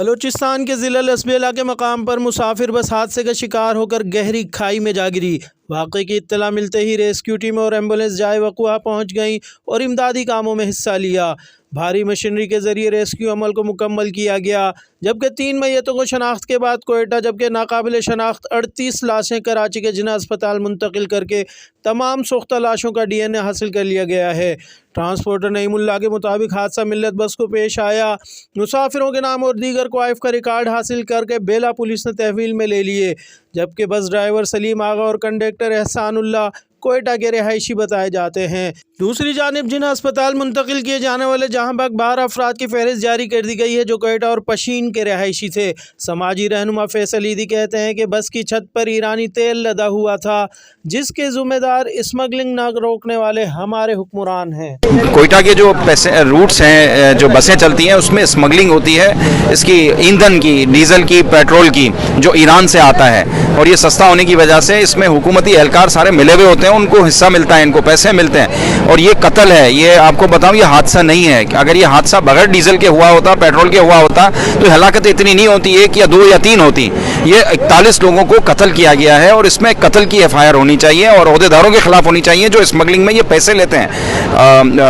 बलूचिस्तान के ज़िला लसबेला के मकाम पर मुसाफिर बस हादसे का शिकार होकर गहरी खाई में जा गिरी। वाक़े की इत्तला मिलते ही रेस्क्यू टीम और एम्बुलेंस जाए वक़ुआ पहुँच गईं और इमदादी कामों में हिस्सा लिया। भारी मशीनरी के ज़रिए रेस्क्यू अमल को मुकम्मल किया गया, जबकि 3 मैयतों को शनाख्त के बाद कोयटा जबकि नाकाबिल शनाख्त 38 लाशें कराची के जिना अस्पताल मुंतकिल करके तमाम सुख्ता लाशों का DNA हासिल कर लिया गया है। ट्रांसपोर्टर नईमुल्लाह के मुताबिक हादसा मिल्लत बस को पेश आया। मुसाफिरों के नाम और दीगर क्वाइफ का रिकॉर्ड हासिल करके बेला पुलिस ने तहवील में ले लिए, जबकि बस ड्राइवर सलीम आगा और कंडक्टर एहसानुल्लाह कोयटा के रिहायशी बताए जाते हैं। दूसरी जानिब जिन्हें अस्पताल मुंतकिल किए जाने वाले जहां तक 12 अफराद की फहरिस्त जारी कर दी गई है जो कोयटा और पशीन के रिहायशी थे। समाजी रहनुमा फैसल ईदी कहते हैं कि बस की छत पर ईरानी तेल लदा हुआ था, जिसके जिम्मेदार स्मगलिंग न रोकने वाले हमारे हुक्मरान हैं। कोयटा के जो रूट्स हैं, जो बसें चलती हैं, उसमें स्मगलिंग होती है इसकी ईंधन की, डीजल की, पेट्रोल की, जो ईरान से आता है। और ये सस्ता होने की वजह से इसमें हुकूमती एहलकार सारे मिले हुए होते हैं, उनको हिस्सा मिलता है, इनको पैसे मिलते हैं। और ये कत्ल है, ये आपको बताऊं, ये हादसा नहीं है। अगर ये हादसा बगैर डीजल के हुआ होता, पेट्रोल के हुआ होता, तो हलाकत इतनी नहीं होती, 1 या 2 या 3 होती। ये 41 लोगों को कत्ल किया गया है और इसमें कत्ल की FIR होनी चाहिए और ओहदेदारों के खिलाफ होनी चाहिए जो स्मगलिंग में ये पैसे लेते हैं।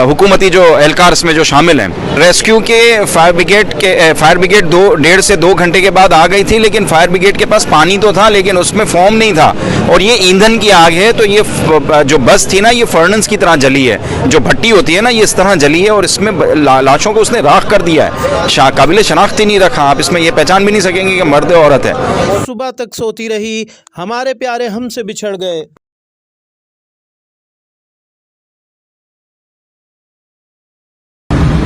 हुकूमती जो एहलकार इसमें जो शामिल हैं। रेस्क्यू के फायर ब्रिगेड 1.5 से 2 घंटे के बाद आ गई थी, लेकिन फायर ब्रिगेड के पास पानी तो था लेकिन उसमें फोम नहीं था। और ये ईंधन की आग है, तो ये जो बस थी ना, ये फर्नेस की तरह जली है। जो भट्टी होती है ना, ये इस तरह जली है और इसमें लाशों को उसने राख कर दिया है। काबिल शनाख्त ही नहीं रखा। आप इसमें ये पहचान भी नहीं सकेंगे कि मर्द औरत है। सुबह तक सोती रही, हमारे प्यारे हमसे बिछड़ गए।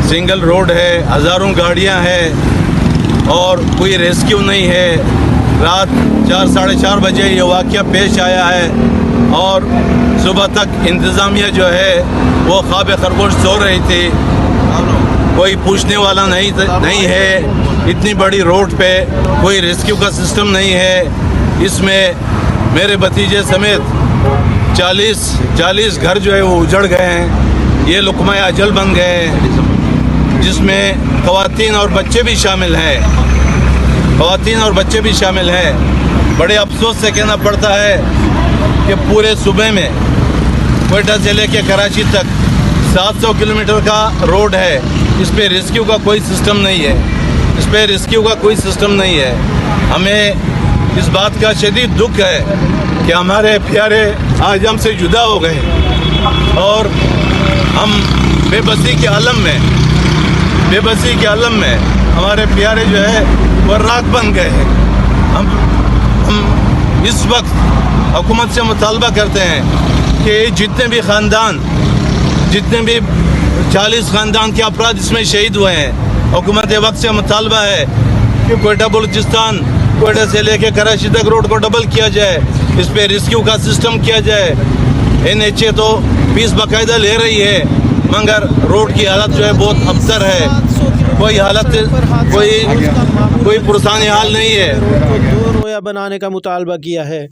सिंगल रोड है, हज़ारों गाड़ियां हैं और कोई रेस्क्यू नहीं है। रात 4 साढ़े 4 बजे ये वाक़या पेश आया है और सुबह तक इंतज़ामिया जो है वो ख्वाब खरगोश सो रही थी। कोई पूछने वाला नहीं है। इतनी बड़ी रोड पे कोई रेस्क्यू का सिस्टम नहीं है। इसमें मेरे भतीजे समेत 40 घर जो है वो उजड़ गए हैं। ये लुक़मा अजल बन गए हैं, जिसमें ख़वातीन और बच्चे भी शामिल हैं। बड़े अफसोस से कहना पड़ता है कि पूरे सूबे में कोयटा से लेके कराची तक 700 किलोमीटर का रोड है। इस पे रेस्क्यू का कोई सिस्टम नहीं है। हमें इस बात का शदीद दुख है कि हमारे प्यारे आज हमसे जुदा हो गए और हम बेबसी के आलम में हमारे प्यारे जो है वो राख बन गए हैं। हम इस वक्त हुकूमत से मुतालबा करते हैं कि जितने भी 40 ख़ानदान के अफराद इसमें शहीद हुए हैं, हुकूमत वक्त से मुतालबा है कि कोयटा बलूचिस्तान, कोयटा से लेके कराची तक रोड को डबल किया जाए, इस पर रेस्क्यू का सिस्टम किया जाए। NHA तो फीस बाकायदा ले रही है, मगर रोड की हालत जो है बहुत अबतर है। कोई पुरसानी हाल नहीं है। रोया बनाने का मुतालबा किया है।